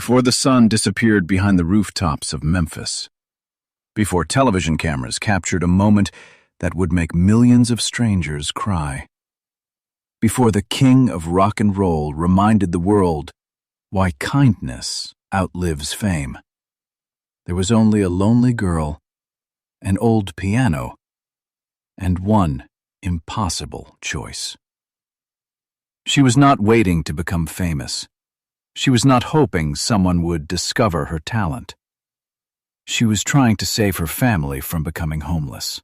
Before the sun disappeared behind the rooftops of Memphis, before television cameras captured a moment that would make millions of strangers cry, before the king of rock and roll reminded the world why kindness outlives fame, there was only a lonely girl, an old piano, and one impossible choice. She was not waiting to become famous. She was not hoping someone would discover her talent. She was trying to save her family from becoming homeless.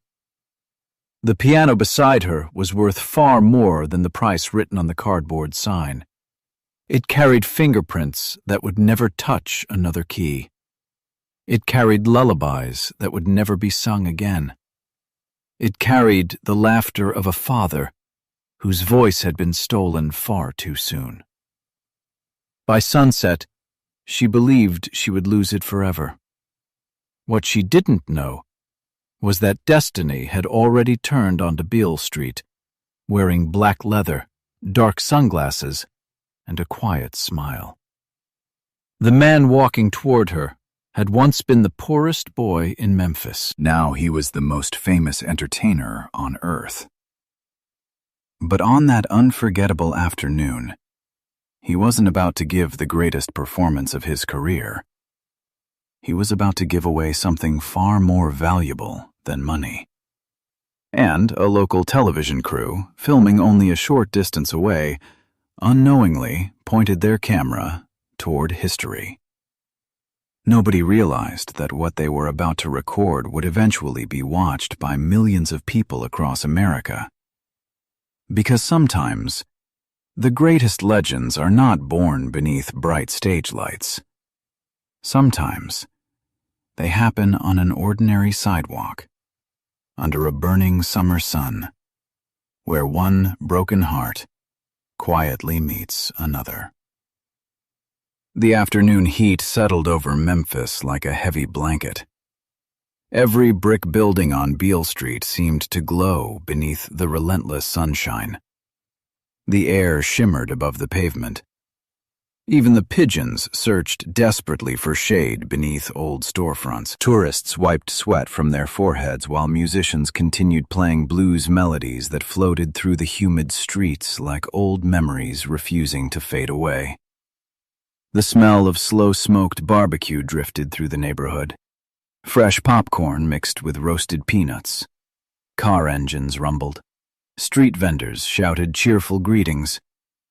The piano beside her was worth far more than the price written on the cardboard sign. It carried fingerprints that would never touch another key. It carried lullabies that would never be sung again. It carried the laughter of a father whose voice had been stolen far too soon. By sunset, she believed she would lose it forever. What she didn't know was that destiny had already turned onto Beale Street, wearing black leather, dark sunglasses, and a quiet smile. The man walking toward her had once been the poorest boy in Memphis. Now he was the most famous entertainer on earth. But on that unforgettable afternoon, he wasn't about to give the greatest performance of his career. He was about to give away something far more valuable than money. And a local television crew, filming only a short distance away, unknowingly pointed their camera toward history. Nobody realized that what they were about to record would eventually be watched by millions of people across America. Because sometimes, the greatest legends are not born beneath bright stage lights. Sometimes, they happen on an ordinary sidewalk, under a burning summer sun, where one broken heart quietly meets another. The afternoon heat settled over Memphis like a heavy blanket. Every brick building on Beale Street seemed to glow beneath the relentless sunshine. The air shimmered above the pavement. Even the pigeons searched desperately for shade beneath old storefronts. Tourists wiped sweat from their foreheads while musicians continued playing blues melodies that floated through the humid streets like old memories refusing to fade away. The smell of slow-smoked barbecue drifted through the neighborhood. Fresh popcorn mixed with roasted peanuts. Car engines rumbled. Street vendors shouted cheerful greetings.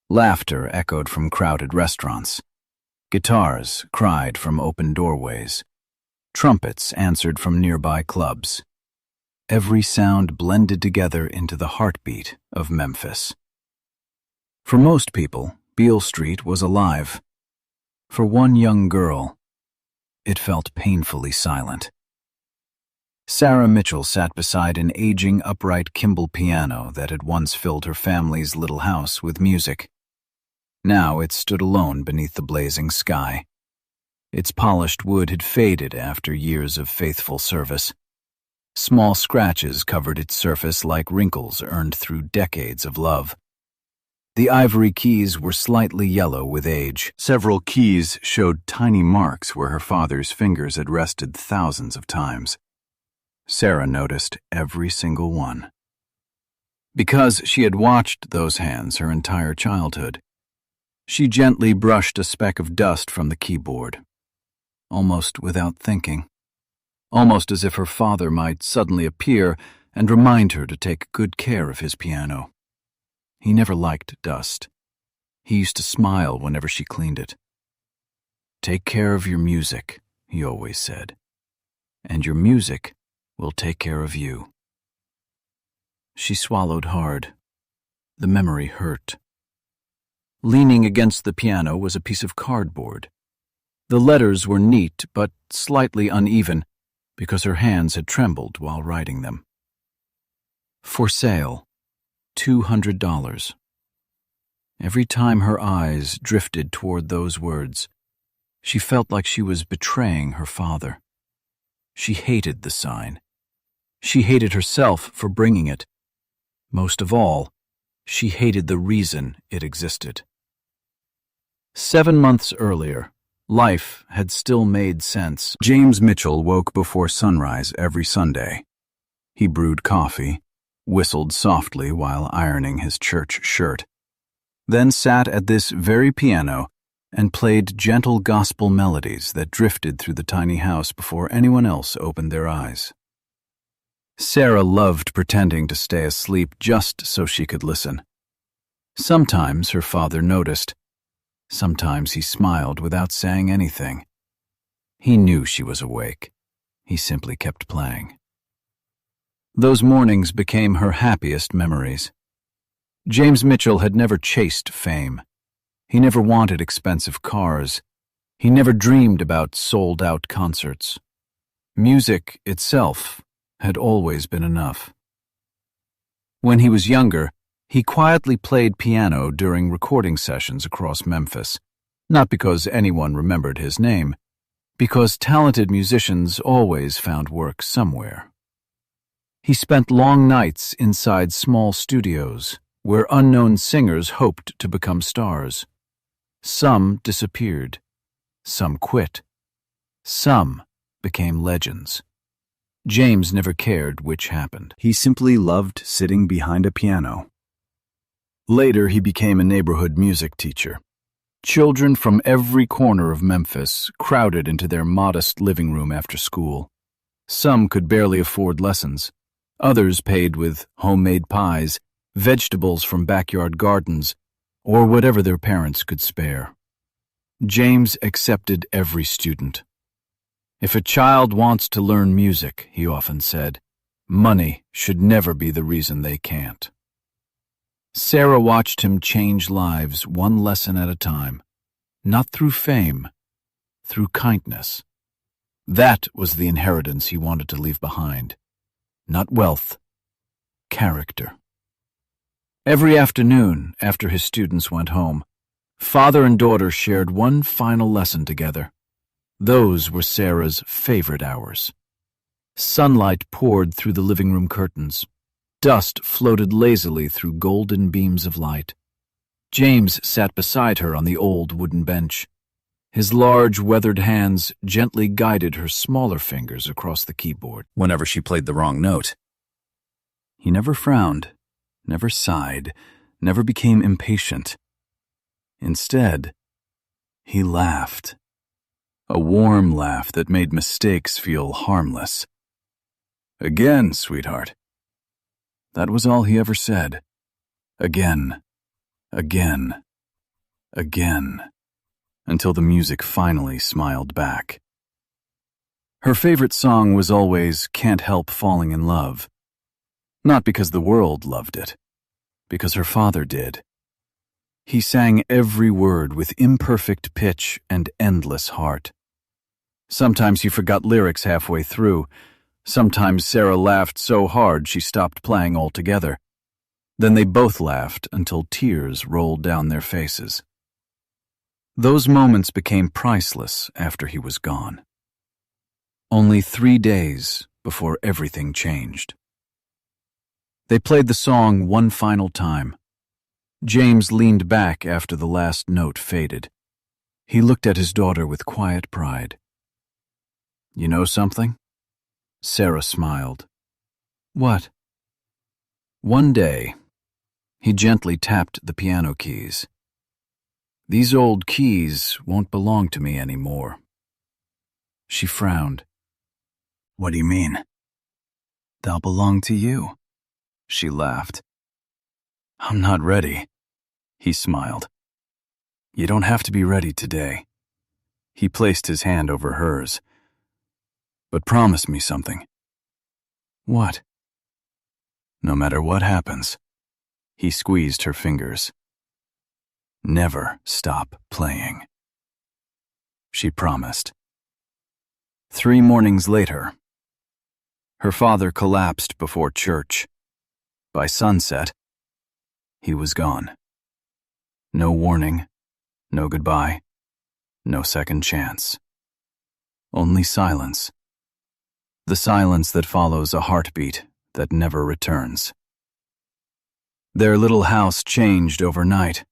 Laughter echoed from crowded restaurants. Guitars cried from open doorways. Trumpets answered from nearby clubs. Every sound blended together into the heartbeat of Memphis. For most people, Beale Street was alive. For one young girl, it felt painfully silent. Sarah Mitchell sat beside an aging upright Kimball piano that had once filled her family's little house with music. Now it stood alone beneath the blazing sky. Its polished wood had faded after years of faithful service. Small scratches covered its surface like wrinkles earned through decades of love. The ivory keys were slightly yellow with age. Several keys showed tiny marks where her father's fingers had rested thousands of times. Sarah noticed every single one. Because she had watched those hands her entire childhood, she gently brushed a speck of dust from the keyboard, almost without thinking, almost as if her father might suddenly appear and remind her to take good care of his piano. He never liked dust. He used to smile whenever she cleaned it. "Take care of your music," he always said, "and your music will take care of you." She swallowed hard. The memory hurt. Leaning against the piano was a piece of cardboard. The letters were neat but slightly uneven because her hands had trembled while writing them. For sale, $200. Every time her eyes drifted toward those words, she felt like she was betraying her father. She hated the sign. She hated herself for bringing it. Most of all, she hated the reason it existed. 7 months earlier, Life had still made sense. James Mitchell woke before sunrise every Sunday. He brewed coffee, whistled softly while ironing his church shirt, then sat at this very piano and played gentle gospel melodies that drifted through the tiny house before anyone else opened their eyes. Sarah loved pretending to stay asleep just so she could listen. Sometimes her father noticed. Sometimes he smiled without saying anything. He knew she was awake. He simply kept playing. Those mornings became her happiest memories. James Mitchell had never chased fame. He never wanted expensive cars. He never dreamed about sold-out concerts. Music itself had always been enough. When he was younger, he quietly played piano during recording sessions across Memphis, not because anyone remembered his name, because talented musicians always found work somewhere. He spent long nights inside small studios where unknown singers hoped to become stars. Some disappeared. Some quit. Some became legends. James never cared which happened. He simply loved sitting behind a piano. Later, he became a neighborhood music teacher. Children from every corner of Memphis crowded into their modest living room after school. Some could barely afford lessons. Others paid with homemade pies, vegetables from backyard gardens, or whatever their parents could spare. James accepted every student. If a child wants to learn music, he often said, money should never be the reason they can't. Sarah watched him change lives one lesson at a time, not through fame, through kindness. That was the inheritance he wanted to leave behind. Not wealth, character. Every afternoon, after his students went home, father and daughter shared one final lesson together. Those were Sarah's favorite hours. Sunlight poured through the living room curtains. Dust floated lazily through golden beams of light. James sat beside her on the old wooden bench. His large, weathered hands gently guided her smaller fingers across the keyboard whenever she played the wrong note. He never frowned, never sighed, never became impatient. Instead, he laughed. A warm laugh that made mistakes feel harmless. Again, sweetheart. That was all he ever said. Again, again, again, until the music finally smiled back. Her favorite song was always "Can't Help Falling in Love." Not because the world loved it, because her father did. He sang every word with imperfect pitch and endless heart. Sometimes he forgot lyrics halfway through. Sometimes Sarah laughed so hard she stopped playing altogether. Then they both laughed until tears rolled down their faces. Those moments became priceless after he was gone. Only 3 days before everything changed. They played the song one final time. James leaned back after the last note faded. He looked at his daughter with quiet pride. "You know something?" Sarah smiled. "What?" One day, he gently tapped the piano keys. "These old keys won't belong to me anymore." She frowned. "What do you mean?" "They'll belong to you." She laughed. "I'm not ready." He smiled. "You don't have to be ready today." He placed his hand over hers. "But promise me something." "What?" "No matter what happens," he squeezed her fingers, "never stop playing." She promised. 3 mornings later, her father collapsed before church. By sunset, he was gone. No warning, no goodbye, no second chance. Only silence. The silence that follows a heartbeat that never returns. Their little house changed overnight.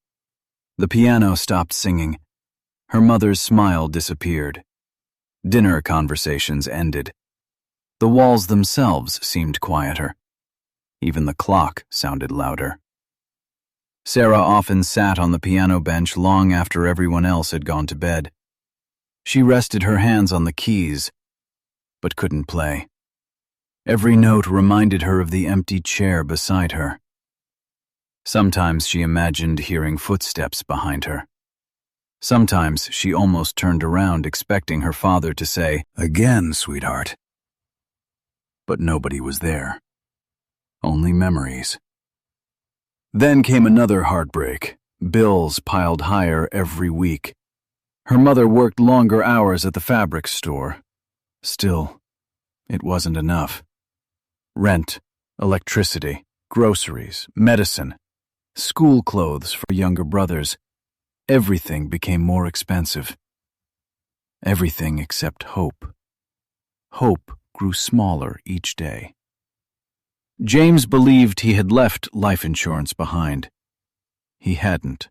The piano stopped singing. Her mother's smile disappeared. Dinner conversations ended. The walls themselves seemed quieter. Even the clock sounded louder. Sarah often sat on the piano bench long after everyone else had gone to bed. She rested her hands on the keys, but couldn't play. Every note reminded her of the empty chair beside her. Sometimes she imagined hearing footsteps behind her. Sometimes she almost turned around expecting her father to say, "Again, sweetheart." But nobody was there. Only memories. Then came another heartbreak. Bills piled higher every week. Her mother worked longer hours at the fabric store. Still, it wasn't enough. Rent, electricity, groceries, medicine, school clothes for younger brothers. Everything became more expensive. Everything except hope. Hope grew smaller each day. James believed he had left life insurance behind. He hadn't.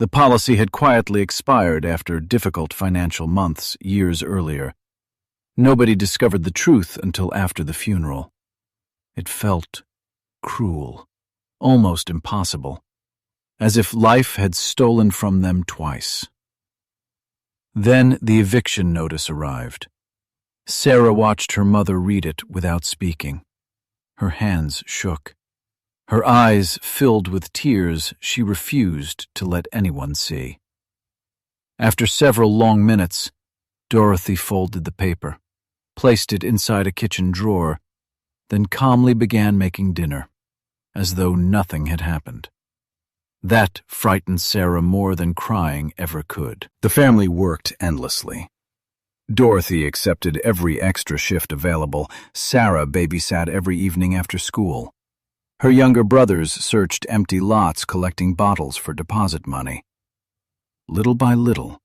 The policy had quietly expired after difficult financial months years earlier. Nobody discovered the truth until after the funeral. It felt cruel, almost impossible, as if life had stolen from them twice. Then the eviction notice arrived. Sarah watched her mother read it without speaking. Her hands shook. Her eyes filled with tears she refused to let anyone see. After several long minutes, Dorothy folded the paper, placed it inside a kitchen drawer, then calmly began making dinner, as though nothing had happened. That frightened Sarah more than crying ever could. The family worked endlessly. Dorothy accepted every extra shift available. Sarah babysat every evening after school. Her younger brothers searched empty lots collecting bottles for deposit money. Little by little,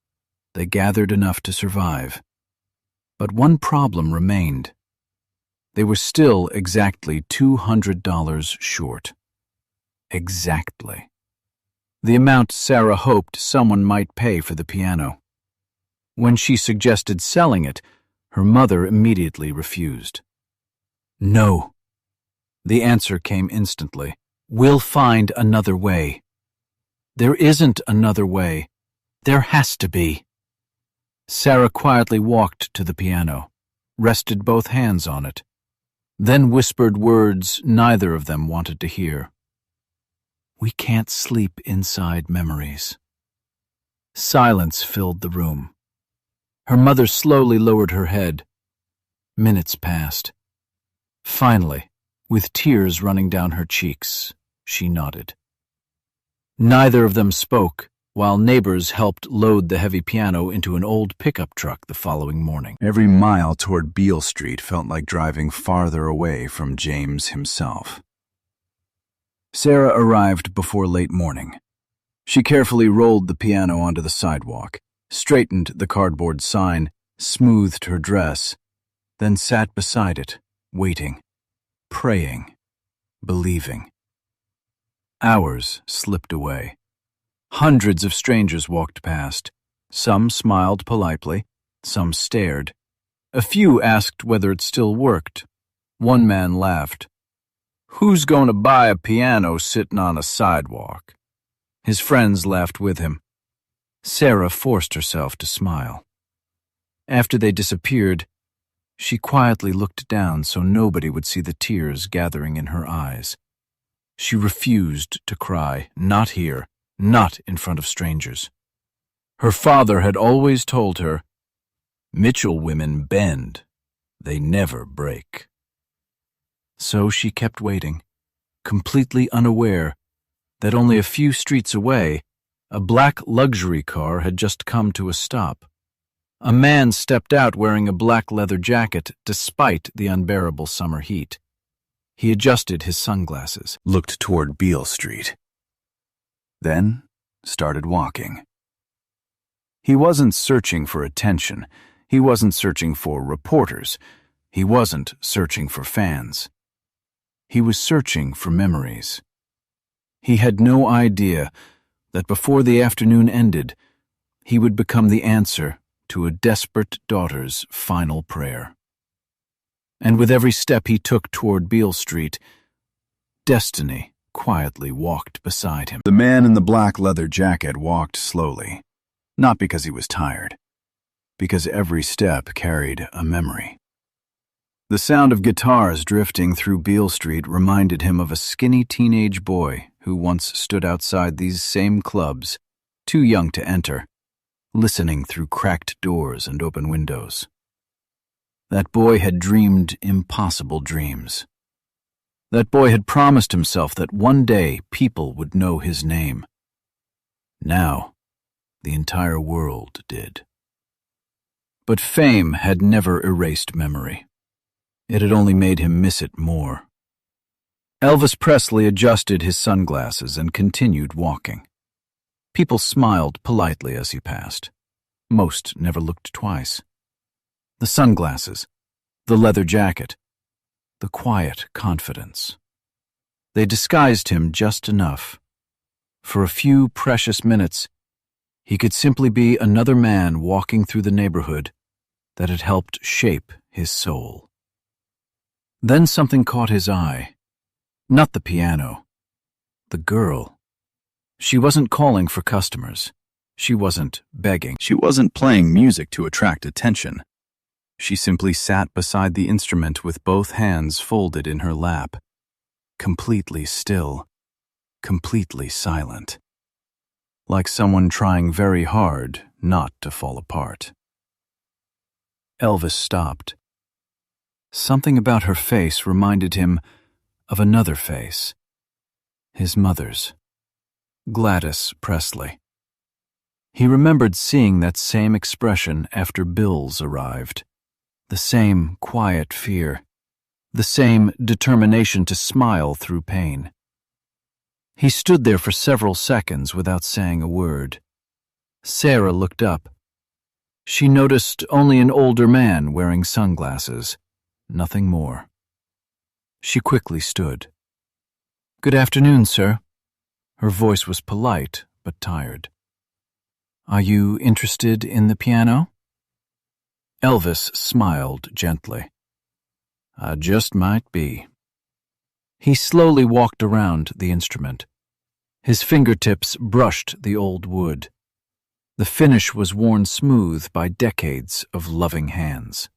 they gathered enough to survive. But one problem remained. They were still exactly $200 short. Exactly. The amount Sarah hoped someone might pay for the piano. When she suggested selling it, her mother immediately refused. "No." The answer came instantly. "We'll find another way." "There isn't another way. There has to be." Sarah quietly walked to the piano, rested both hands on it, then whispered words neither of them wanted to hear. "We can't sleep inside memories." Silence filled the room. Her mother slowly lowered her head. Minutes passed. Finally, with tears running down her cheeks, she nodded. Neither of them spoke, while neighbors helped load the heavy piano into an old pickup truck the following morning. Every mile toward Beale Street felt like driving farther away from James himself. Sarah arrived before late morning. She carefully rolled the piano onto the sidewalk, straightened the cardboard sign, smoothed her dress, then sat beside it, waiting, praying, believing. Hours slipped away. Hundreds of strangers walked past. Some smiled politely, some stared. A few asked whether it still worked. One man laughed. "Who's going to buy a piano sitting on a sidewalk?" His friends laughed with him. Sarah forced herself to smile. After they disappeared, she quietly looked down so nobody would see the tears gathering in her eyes. She refused to cry, not here, not in front of strangers. Her father had always told her, "Mitchell women bend, they never break." So she kept waiting, completely unaware that only a few streets away, a black luxury car had just come to a stop. A man stepped out wearing a black leather jacket despite the unbearable summer heat. He adjusted his sunglasses, looked toward Beale Street, then started walking. He wasn't searching for attention. He wasn't searching for reporters. He wasn't searching for fans. He was searching for memories. He had no idea that before the afternoon ended, he would become the answer to a desperate daughter's final prayer. And with every step he took toward Beale Street, destiny quietly walked beside him. The man in the black leather jacket walked slowly, not because he was tired, because every step carried a memory. The sound of guitars drifting through Beale Street reminded him of a skinny teenage boy who once stood outside these same clubs, too young to enter, listening through cracked doors and open windows. That boy had dreamed impossible dreams. That boy had promised himself that one day people would know his name. Now, the entire world did. But fame had never erased memory. It had only made him miss it more. Elvis Presley adjusted his sunglasses and continued walking. People smiled politely as he passed. Most never looked twice. The sunglasses, the leather jacket, the quiet confidence. They disguised him just enough. For a few precious minutes, he could simply be another man walking through the neighborhood that had helped shape his soul. Then something caught his eye. Not the piano. The girl. She wasn't calling for customers. She wasn't begging. She wasn't playing music to attract attention. She simply sat beside the instrument with both hands folded in her lap, completely still, completely silent, like someone trying very hard not to fall apart. Elvis stopped. Something about her face reminded him of another face, his mother's, Gladys Presley. He remembered seeing that same expression after bills arrived, the same quiet fear, the same determination to smile through pain. He stood there for several seconds without saying a word. Sarah looked up. She noticed only an older man wearing sunglasses. Nothing more. She quickly stood. "Good afternoon, sir." Her voice was polite, but tired. "Are you interested in the piano?" Elvis smiled gently. "I just might be." He slowly walked around the instrument. His fingertips brushed the old wood. The finish was worn smooth by decades of loving hands.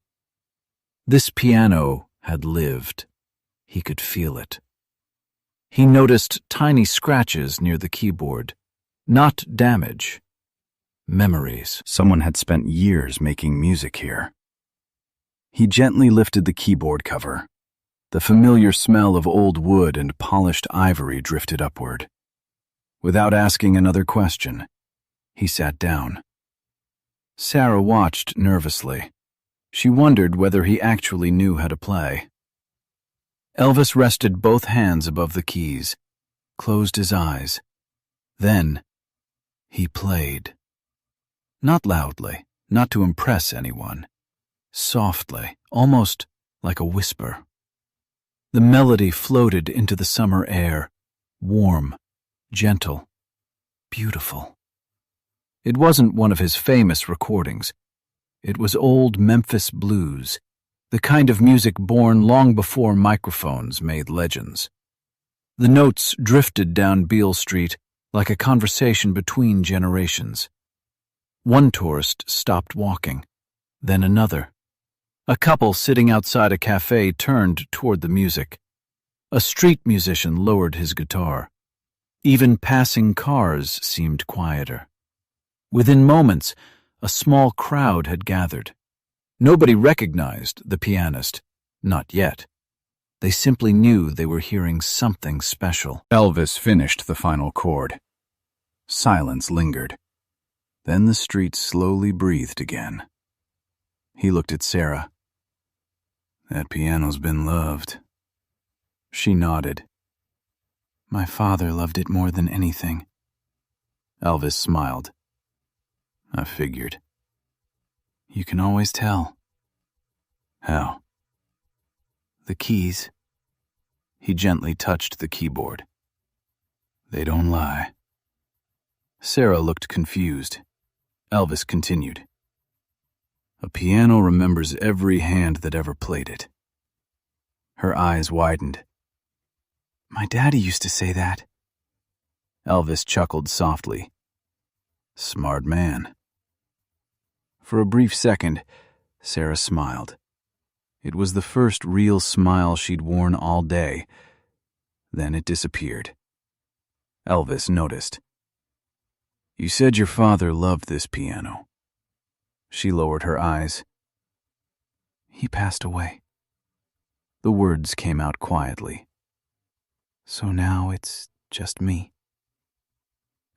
This piano had lived. He could feel it. He noticed tiny scratches near the keyboard. Not damage. Memories. Someone had spent years making music here. He gently lifted the keyboard cover. The familiar smell of old wood and polished ivory drifted upward. Without asking another question, he sat down. Sarah watched nervously. She wondered whether he actually knew how to play. Elvis rested both hands above the keys, closed his eyes. Then, he played. Not loudly, not to impress anyone. Softly, almost like a whisper. The melody floated into the summer air, warm, gentle, beautiful. It wasn't one of his famous recordings. It was old Memphis blues, the kind of music born long before microphones made legends. The notes drifted down Beale Street like a conversation between generations. One tourist stopped walking, then another. A couple sitting outside a cafe turned toward the music. A street musician lowered his guitar. Even passing cars seemed quieter. Within moments, a small crowd had gathered. Nobody recognized the pianist, not yet. They simply knew they were hearing something special. Elvis finished the final chord. Silence lingered. Then the street slowly breathed again. He looked at Sarah. "That piano's been loved." She nodded. "My father loved it more than anything." Elvis smiled. "I figured." "You can always tell." "How?" "The keys." He gently touched the keyboard. "They don't lie." Sarah looked confused. Elvis continued. A piano remembers every hand that ever played it. Her eyes widened. My daddy used to say that. Elvis chuckled softly. Smart man. For a brief second, Sarah smiled. It was the first real smile she'd worn all day. Then it disappeared. Elvis noticed. You said your father loved this piano. She lowered her eyes. He passed away. The words came out quietly. So now it's just me.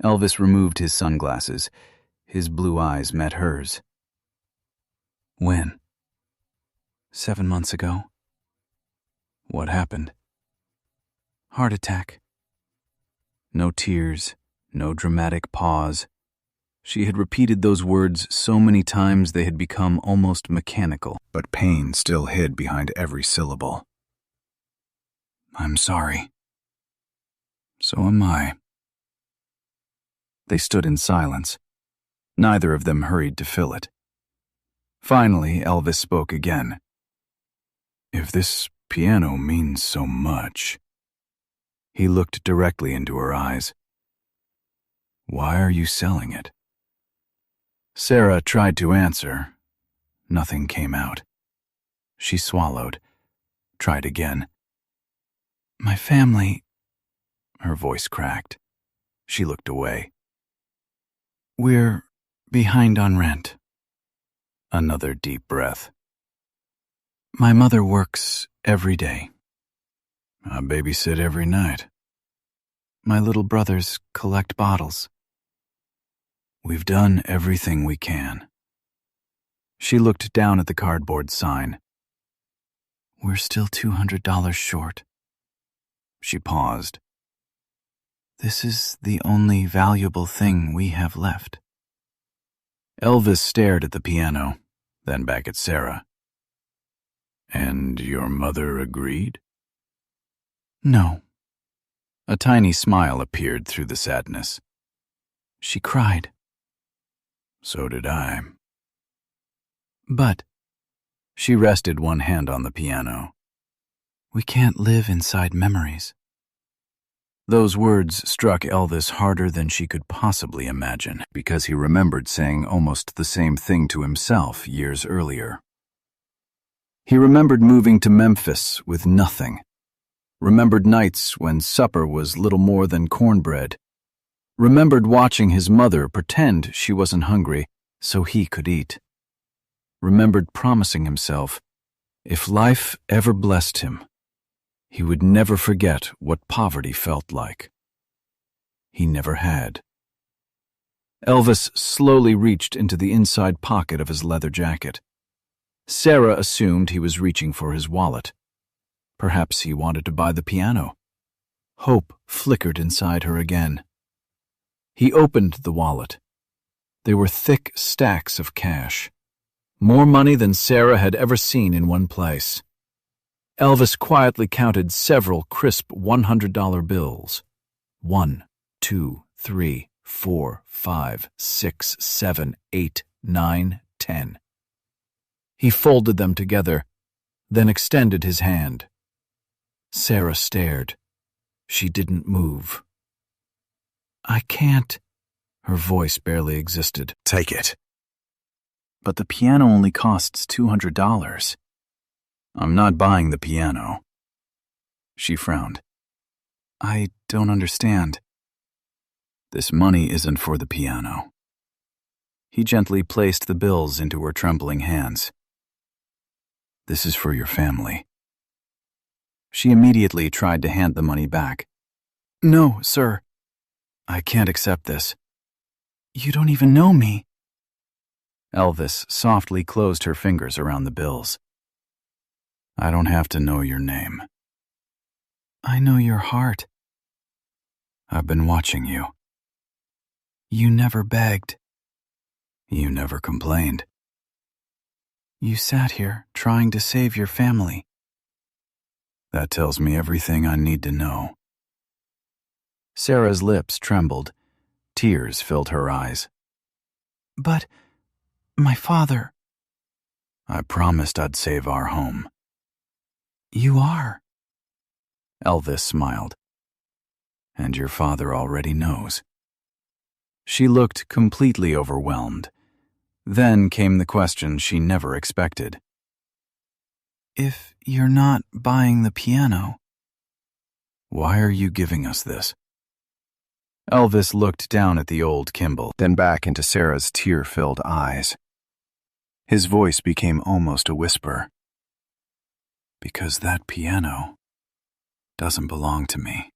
Elvis removed his sunglasses. His blue eyes met hers. When? 7 months ago. What happened? Heart attack. No tears, no dramatic pause. She had repeated those words so many times they had become almost mechanical, but pain still hid behind every syllable. I'm sorry. So am I. They stood in silence. Neither of them hurried to fill it. Finally, Elvis spoke again. If this piano means so much... He looked directly into her eyes. Why are you selling it? Sarah tried to answer. Nothing came out. She swallowed. Tried again. My family... Her voice cracked. She looked away. We're behind on rent. Another deep breath. My mother works every day. I babysit every night. My little brothers collect bottles. We've done everything we can. She looked down at the cardboard sign. We're still $200 short. She paused. This is the only valuable thing we have left. Elvis stared at the piano, then back at Sarah. And your mother agreed? No. A tiny smile appeared through the sadness. She cried. So did I. But, she rested one hand on the piano. We can't live inside memories. Those words struck Elvis harder than she could possibly imagine, because he remembered saying almost the same thing to himself years earlier. He remembered moving to Memphis with nothing. Remembered nights when supper was little more than cornbread. Remembered watching his mother pretend she wasn't hungry so he could eat. Remembered promising himself, if life ever blessed him, he would never forget what poverty felt like. He never had. Elvis slowly reached into the inside pocket of his leather jacket. Sarah assumed he was reaching for his wallet. Perhaps he wanted to buy the piano. Hope flickered inside her again. He opened the wallet. They were thick stacks of cash. More money than Sarah had ever seen in one place. Elvis quietly counted several crisp $100 bills. 1, 2, 3, 4, 5, 6, 7, 8, 9, 10. He folded them together, then extended his hand. Sarah stared. She didn't move. I can't. Her voice barely existed. Take it. But the piano only costs $200. I'm not buying the piano. She frowned. I don't understand. This money isn't for the piano. He gently placed the bills into her trembling hands. This is for your family. She immediately tried to hand the money back. No, sir. I can't accept this. You don't even know me. Elvis softly closed her fingers around the bills. I don't have to know your name. I know your heart. I've been watching you. You never begged. You never complained. You sat here trying to save your family. That tells me everything I need to know. Sarah's lips trembled. Tears filled her eyes. But my father... I promised I'd save our home. You are. Elvis smiled. And your father already knows. She looked completely overwhelmed. Then came the question she never expected. If you're not buying the piano... Why are you giving us this? Elvis looked down at the old Kimball, then back into Sarah's tear-filled eyes. His voice became almost a whisper. Because that piano doesn't belong to me.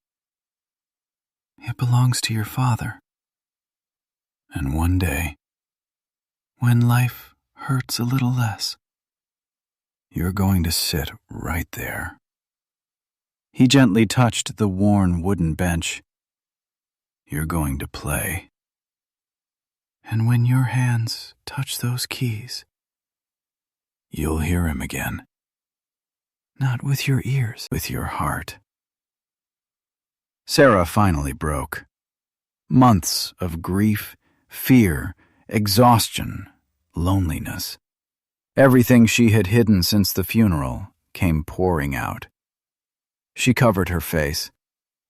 It belongs to your father. And one day, when life hurts a little less, you're going to sit right there. He gently touched the worn wooden bench. You're going to play. And when your hands touch those keys, you'll hear him again. Not with your ears, with your heart. Sarah finally broke. Months of grief, fear, exhaustion, loneliness. Everything she had hidden since the funeral came pouring out. She covered her face.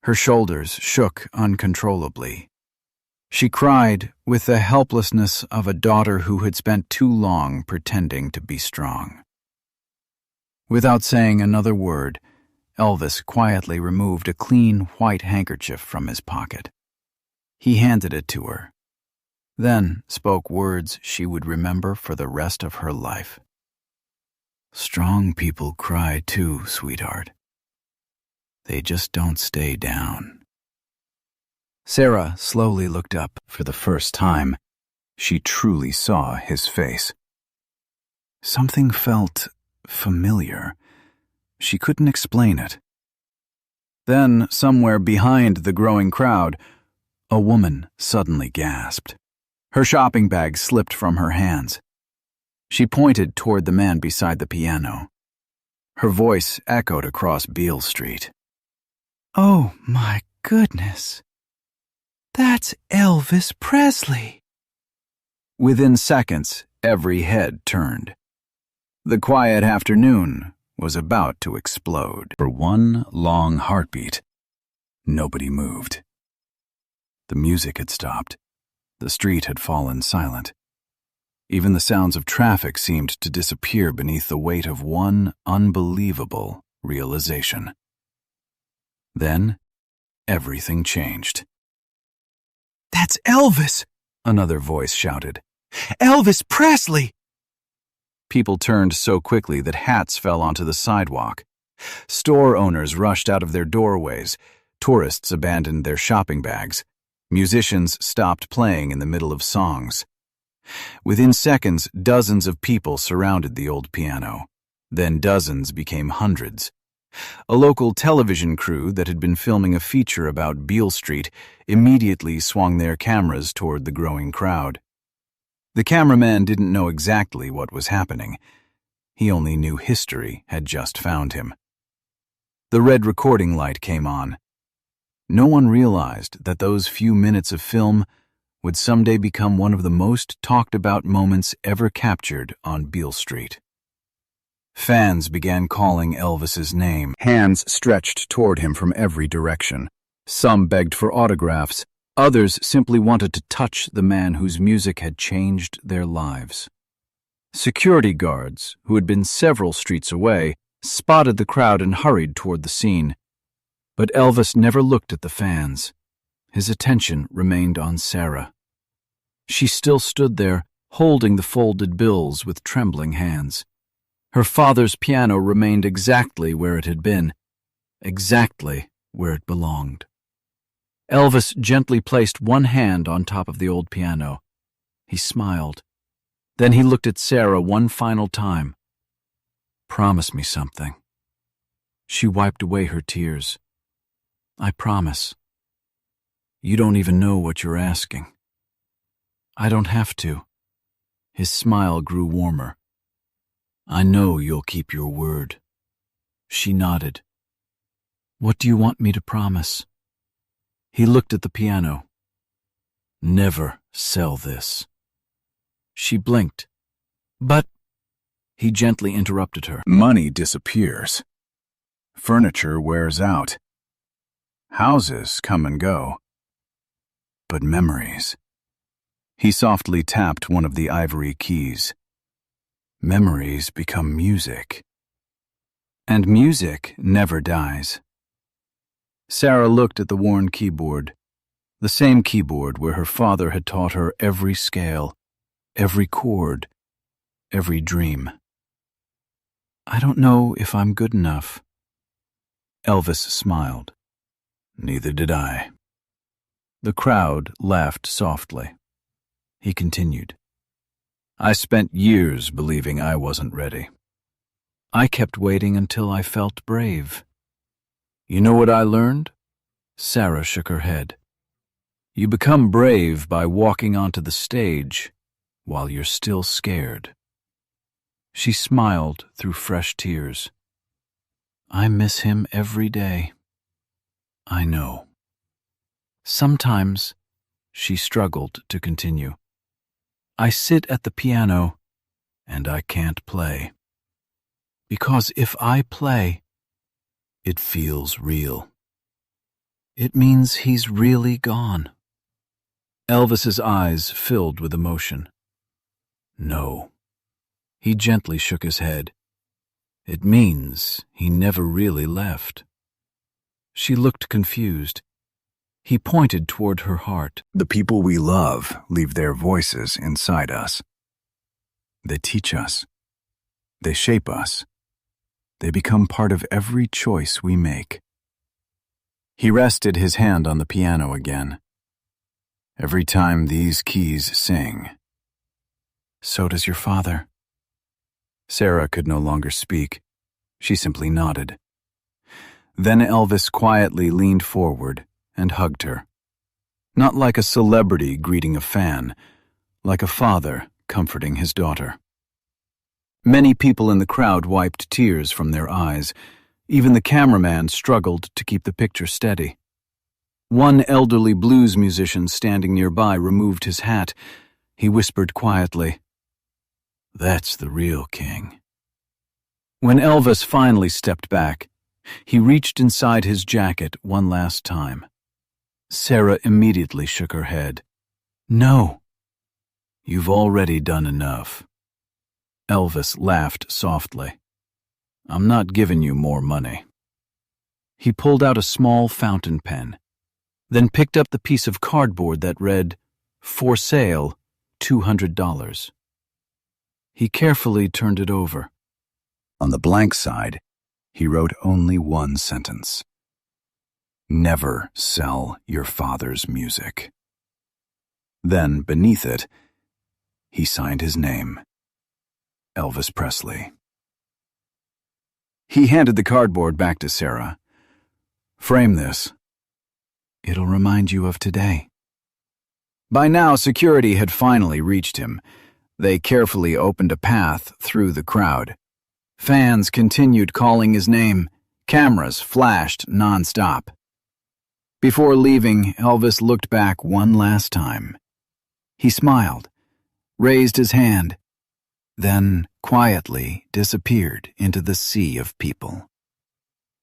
Her shoulders shook uncontrollably. She cried with the helplessness of a daughter who had spent too long pretending to be strong. Without saying another word, Elvis quietly removed a clean white handkerchief from his pocket. He handed it to her, then spoke words she would remember for the rest of her life. Strong people cry too, sweetheart. They just don't stay down. Sarah slowly looked up. For the first time, she truly saw his face. Something felt familiar. She couldn't explain it. Then, somewhere behind the growing crowd, a woman suddenly gasped. Her shopping bag slipped from her hands. She pointed toward the man beside the piano. Her voice echoed across Beale Street. Oh, my goodness. That's Elvis Presley. Within seconds, every head turned. The quiet afternoon was about to explode. For one long heartbeat, nobody moved. The music had stopped. The street had fallen silent. Even the sounds of traffic seemed to disappear beneath the weight of one unbelievable realization. Then, everything changed. That's Elvis! Another voice shouted. Elvis Presley! People turned so quickly that hats fell onto the sidewalk. Store owners rushed out of their doorways. Tourists abandoned their shopping bags. Musicians stopped playing in the middle of songs. Within seconds, dozens of people surrounded the old piano. Then dozens became hundreds. A local television crew that had been filming a feature about Beale Street immediately swung their cameras toward the growing crowd. The cameraman didn't know exactly what was happening. He only knew history had just found him. The red recording light came on. No one realized that those few minutes of film would someday become one of the most talked about moments ever captured on Beale Street. Fans began calling Elvis's name. Hands stretched toward him from every direction. Some begged for autographs. Others simply wanted to touch the man whose music had changed their lives. Security guards, who had been several streets away, spotted the crowd and hurried toward the scene. But Elvis never looked at the fans. His attention remained on Sarah. She still stood there, holding the folded bills with trembling hands. Her father's piano remained exactly where it had been, exactly where it belonged. Elvis gently placed one hand on top of the old piano. He smiled. Then he looked at Sarah one final time. Promise me something. She wiped away her tears. I promise. You don't even know what you're asking. I don't have to. His smile grew warmer. I know you'll keep your word. She nodded. What do you want me to promise? He looked at the piano. Never sell this. She blinked. But he gently interrupted her. Money disappears. Furniture wears out. Houses come and go. But memories. He softly tapped one of the ivory keys. Memories become music. And music never dies. Sarah looked at the worn keyboard, the same keyboard where her father had taught her every scale, every chord, every dream. I don't know if I'm good enough. Elvis smiled. Neither did I. The crowd laughed softly. He continued. I spent years believing I wasn't ready. I kept waiting until I felt brave. You know what I learned? Sarah shook her head. You become brave by walking onto the stage while you're still scared. She smiled through fresh tears. I miss him every day. I know. Sometimes, she struggled to continue, I sit at the piano and I can't play. Because if I play, it feels real. It means he's really gone. Elvis's eyes filled with emotion. No. He gently shook his head. It means he never really left. She looked confused. He pointed toward her heart. The people we love leave their voices inside us. They teach us. They shape us. They become part of every choice we make. He rested his hand on the piano again. Every time these keys sing. So does your father. Sarah could no longer speak. She simply nodded. Then Elvis quietly leaned forward and hugged her. Not like a celebrity greeting a fan, like a father comforting his daughter. Many people in the crowd wiped tears from their eyes. Even the cameraman struggled to keep the picture steady. One elderly blues musician standing nearby removed his hat. He whispered quietly, "That's the real king." When Elvis finally stepped back, he reached inside his jacket one last time. Sarah immediately shook her head. "No. You've already done enough." Elvis laughed softly. "I'm not giving you more money." He pulled out a small fountain pen, then picked up the piece of cardboard that read, "For sale, $200. He carefully turned it over. On the blank side, he wrote only one sentence. Never sell your father's music. Then, beneath it, he signed his name, Elvis Presley. He handed the cardboard back to Sarah. "Frame this. It'll remind you of today." By now, security had finally reached him. They carefully opened a path through the crowd. Fans continued calling his name. Cameras flashed nonstop. Before leaving, Elvis looked back one last time. He smiled, raised his hand, then quietly disappeared into the sea of people.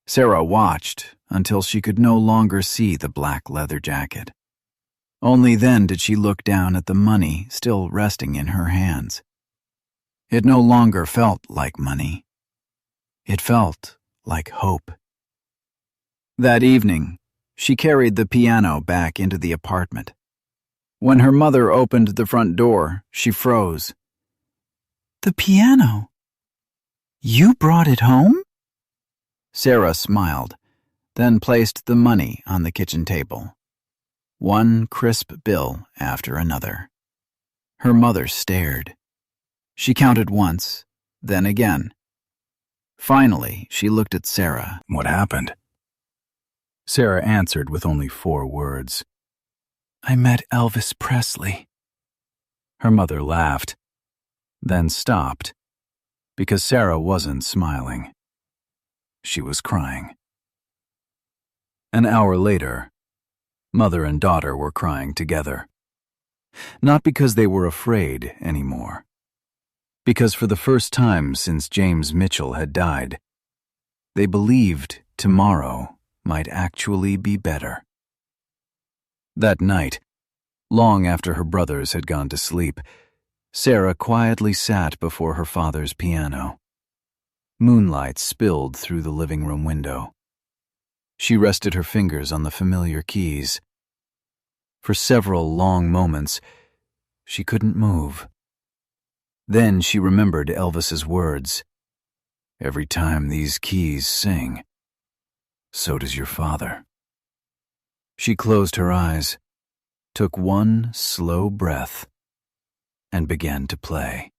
Sarah watched until she could no longer see the black leather jacket. Only then did she look down at the money still resting in her hands. It no longer felt like money. It felt like hope. That evening, she carried the piano back into the apartment. When her mother opened the front door, she froze. "The piano? You brought it home?" Sarah smiled, then placed the money on the kitchen table. One crisp bill after another. Her mother stared. She counted once, then again. Finally, she looked at Sarah. "What happened?" Sarah answered with only 4 words. "I met Elvis Presley." Her mother laughed, then stopped, because Sarah wasn't smiling. She was crying. An hour later, mother and daughter were crying together. Not because they were afraid anymore. Because for the first time since James Mitchell had died, they believed tomorrow might actually be better. That night, long after her brothers had gone to sleep, Sarah quietly sat before her father's piano. Moonlight spilled through the living room window. She rested her fingers on the familiar keys. For several long moments, she couldn't move. Then she remembered Elvis's words. "Every time these keys sing, so does your father." She closed her eyes, took one slow breath, and began to play.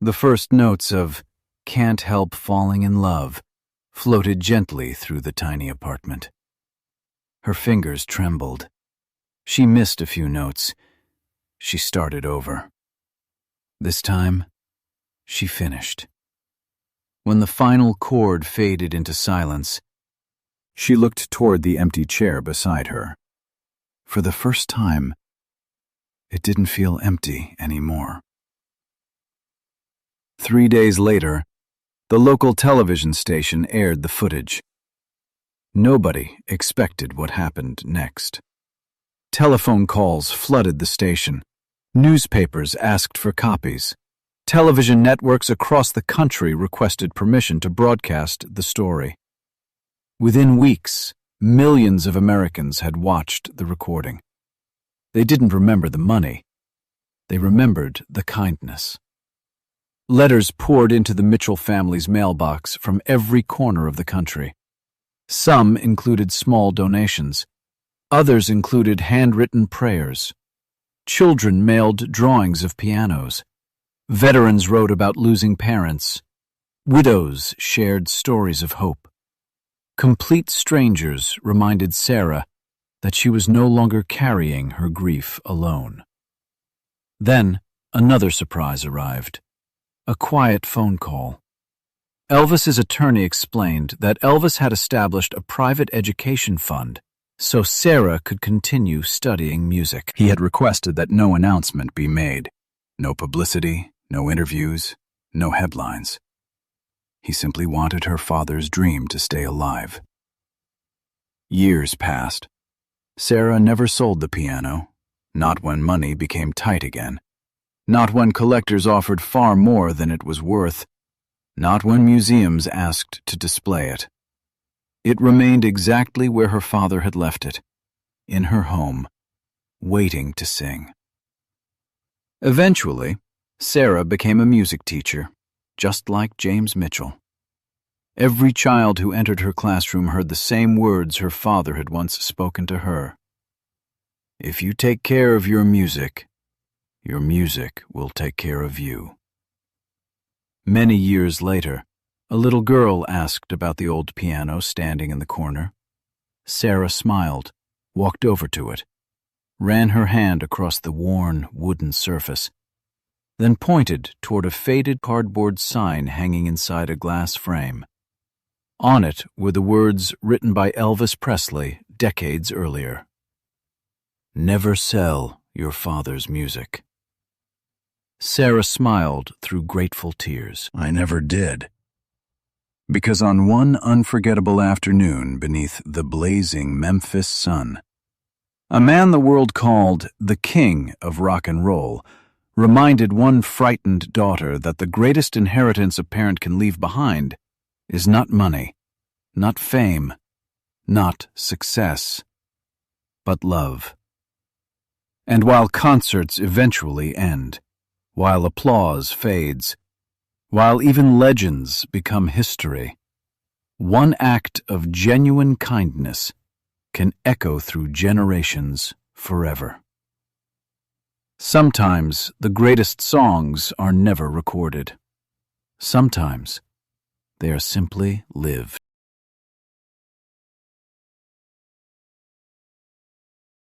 The first notes of "Can't Help Falling in Love" floated gently through the tiny apartment. Her fingers trembled. She missed a few notes. She started over. This time, she finished. When the final chord faded into silence, she looked toward the empty chair beside her. For the first time, it didn't feel empty anymore. 3 days later, the local television station aired the footage. Nobody expected what happened next. Telephone calls flooded the station. Newspapers asked for copies. Television networks across the country requested permission to broadcast the story. Within weeks, millions of Americans had watched the recording. They didn't remember the money. They remembered the kindness. Letters poured into the Mitchell family's mailbox from every corner of the country. Some included small donations. Others included handwritten prayers. Children mailed drawings of pianos. Veterans wrote about losing parents. Widows shared stories of hope. Complete strangers reminded Sarah that she was no longer carrying her grief alone. Then another surprise arrived. A quiet phone call. Elvis's attorney explained that Elvis had established a private education fund so Sarah could continue studying music. He had requested that no announcement be made. No publicity, no interviews, no headlines. He simply wanted her father's dream to stay alive. Years passed. Sarah never sold the piano, not when money became tight again. Not when collectors offered far more than it was worth. Not when museums asked to display it. It remained exactly where her father had left it, in her home, waiting to sing. Eventually, Sarah became a music teacher, just like James Mitchell. Every child who entered her classroom heard the same words her father had once spoken to her. "If you take care of your music will take care of you." Many years later, a little girl asked about the old piano standing in the corner. Sarah smiled, walked over to it, ran her hand across the worn wooden surface, then pointed toward a faded cardboard sign hanging inside a glass frame. On it were the words written by Elvis Presley decades earlier. "Never sell your father's music." Sarah smiled through grateful tears. "I never did." Because on one unforgettable afternoon beneath the blazing Memphis sun, a man the world called the King of Rock and Roll reminded one frightened daughter that the greatest inheritance a parent can leave behind is not money, not fame, not success, but love. And while concerts eventually end, while applause fades, while even legends become history, one act of genuine kindness can echo through generations forever. Sometimes the greatest songs are never recorded. Sometimes they are simply lived.